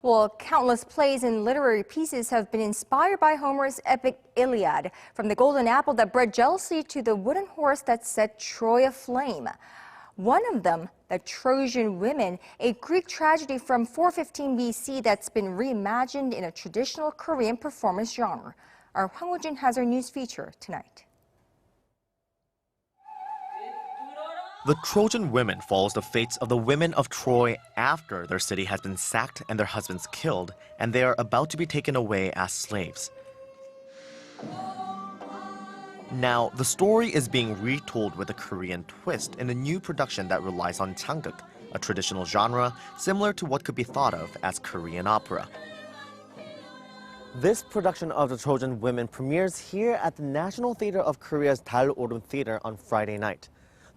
Well, countless plays and literary pieces have been inspired by Homer's epic Illiad, from the golden apple that bred jealousy to the wooden horse that set Troy aflame. One of them, the Trojan Women, a Greek tragedy from 415 BC that's been reimagined in a traditional Korean performance genre. Our Hwang Hojun has our news feature tonight. The Trojan Women follows the fates of the women of Troy after their city has been sacked and their husbands killed, and they are about to be taken away as slaves. Now, the story is being retold with a Korean twist in a new production that relies on changgeuk, a traditional genre similar to what could be thought of as Korean opera. This production of the Trojan Women premieres here at the National Theatre of Korea's Daloreum Theatre on Friday night.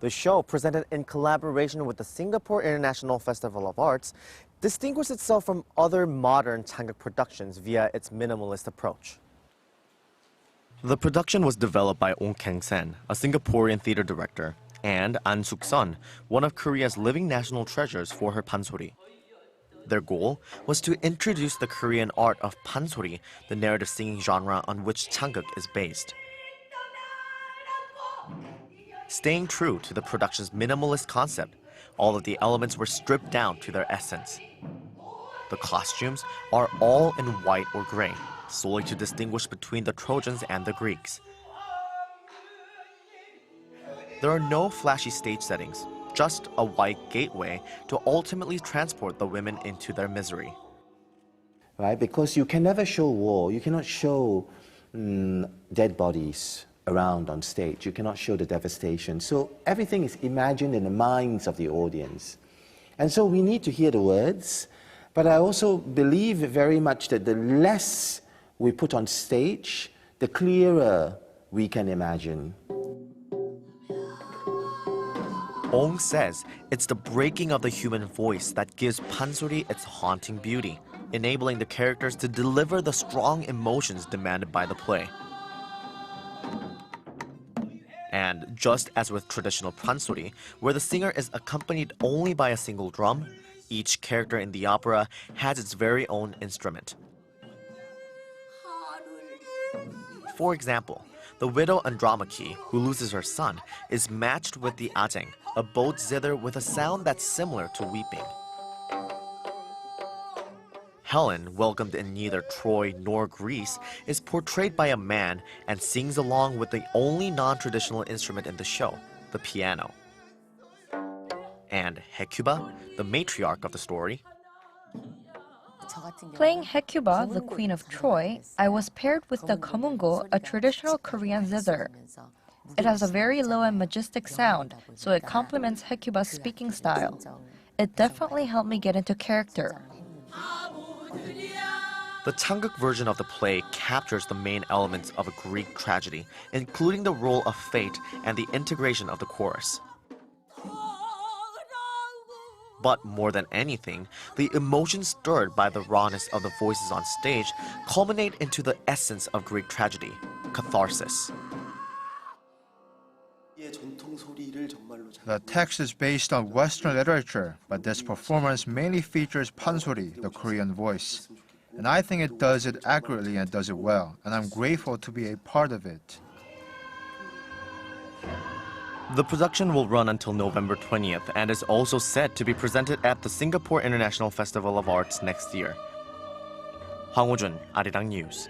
The show, presented in collaboration with the Singapore International Festival of Arts, distinguishes itself from other modern changgeuk productions via its minimalist approach. The production was developed by Ong Kang-sen, a Singaporean theater director, and An Suk-sun, one of Korea's living national treasures for her pansori. Their goal was to introduce the Korean art of pansori, the narrative singing genre on which changgeuk is based. Staying true to the production's minimalist concept, all of the elements were stripped down to their essence. The costumes are all in white or gray, solely to distinguish between the Trojans and the Greeks. There are no flashy stage settings, just a white gateway to ultimately transport the women into their misery. Right, because you can never show war, you cannot show dead bodies around on stage. You cannot show the devastation. So everything is imagined in the minds of the audience. And so we need to hear the words, but I also believe very much that the less we put on stage, the clearer we can imagine. Ong says it's the breaking of the human voice that gives pansori its haunting beauty, enabling the characters to deliver the strong emotions demanded by the play. And just as with traditional pansori, where the singer is accompanied only by a single drum, each character in the opera has its very own instrument. For example, the widow Andromache, who loses her son, is matched with the ajeng, a bowed zither with a sound that's similar to weeping. Helen, welcomed in neither Troy nor Greece, is portrayed by a man and sings along with the only non-traditional instrument in the show, the piano. And Hecuba, the matriarch of the story. Playing Hecuba, the Queen of Troy, I was paired with the komungo, a traditional Korean zither. It has a very low and majestic sound, so it complements Hecuba's speaking style. It definitely helped me get into character. The changgeuk version of the play captures the main elements of a Greek tragedy, including the role of fate and the integration of the chorus. But more than anything, the emotions stirred by the rawness of the voices on stage culminate into the essence of Greek tragedy, catharsis. The text is based on Western literature, but this performance mainly features pansori, the Korean voice. And I think it does it accurately and does it well, and I'm grateful to be a part of it. The production will run until November 20th and is also set to be presented at the Singapore International Festival of Arts next year. Hwang Hojun, Arirang News.